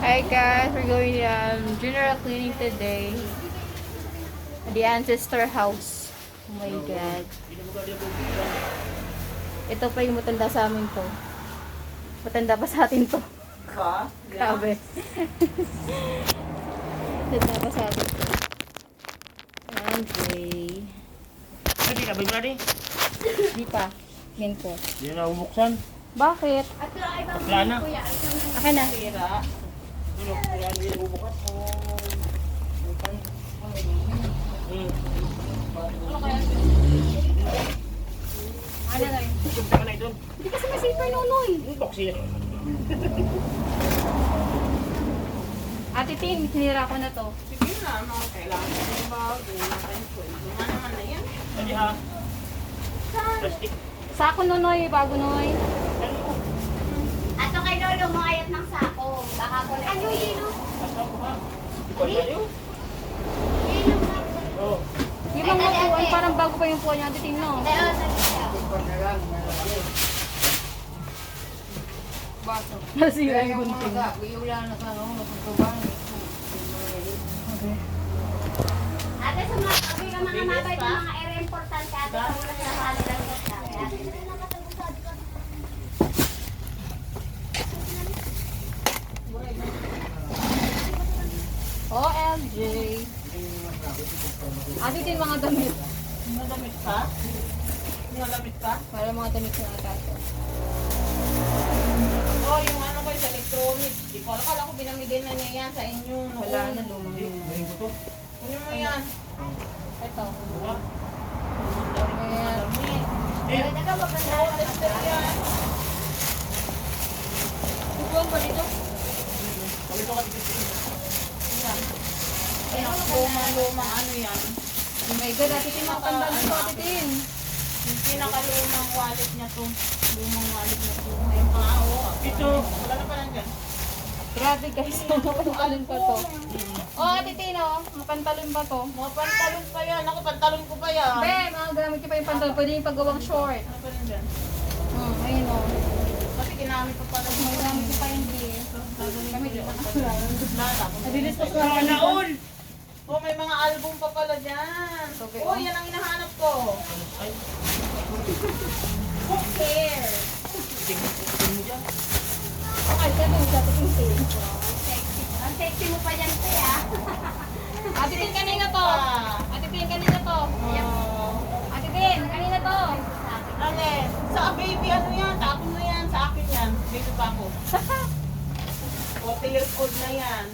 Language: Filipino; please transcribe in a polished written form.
Hi guys, we're going general cleaning today. The ancestor house. Oh my god. Ito pa yung matanda sa amin to. Matanda pa sa atin to. Ba? Grabe. Matanda pa sa atin to. Andre. Hindi na, balik na rin. Di pa. Yan ko. Hindi na bubuksan. Bakit? Wala na. Akin na. Tira. Ano, kaya hindi na bubukas. Ano na yun? Buksan ka na ito. Hindi kasi may zipper nunoy. Boxy. Ate Tin, hinira ko na to. Sige na, mga kailangan ng bago, kwento naman na yan. Hindi ha. Plastic. Sako nunoy, bago noy. Ato kay Lolo mo ayat ng sako. Baka ko na. Ano yun? Oh. Yung mga upuan, parang bago pa yung upuan niya. Ate Tin, no? Nasira yung gunting. Ate, sa mga sabi ka mga mabay ng mga area importante ate, sa mga sa kanilang gota. OMG. Ate Tin, mga damit. Nadamit ka? Nadamit ka? Para mga damit na ata. Oh, yung ano ko sa electronics. Di ko alam ko binamigay na niya yan sa inyo. Wala na, lumang luma. Ngayon ko to. Kunin mo yan. Ito. Ayan. Pero daga maganda lang Tester yan. Upuan pa dito? Kami ito kasi. Yan. Ayan, lumang ano yan. Oh my God, Ate Tin, mga tanda nito, Ate Tin. Yung pinakalumang wallet niya to. Lumang wallet niya to. Ayun pa, oo. Ito. Wala na pala dyan. Grabe guys, mapantalon pa to. Oh, Ate Tin, oh, mapantalon pa to. Mga pantalon pa yan. Ako, pantalon ko pa yan. Be, mga gamit ko pa yung pantalon. Pwede yung paggawang short. Ano pa rin dyan? Ayun, oh. Kasi ginamit ko pala. Mga gamit ko pa yung gear. Kami dito. Nadilis ko sa Sana all. Oh, may mga album pa pala dyan. Okay, Oh, oh. yan ang hinahanap ko. Ay, Who cares? tingin mo dyan. Okay, sabi mo sa Ate Tin. Ang sexy mo pa dyan, te, ah. Ate Tin, kanina to. Ate Tin, kanina to. Oh. Ate Tin, kanina to. Ale, sa baby, ano yan? Tapon na yan. Sa akin yan. Dito pa ako. 40 years old na yan.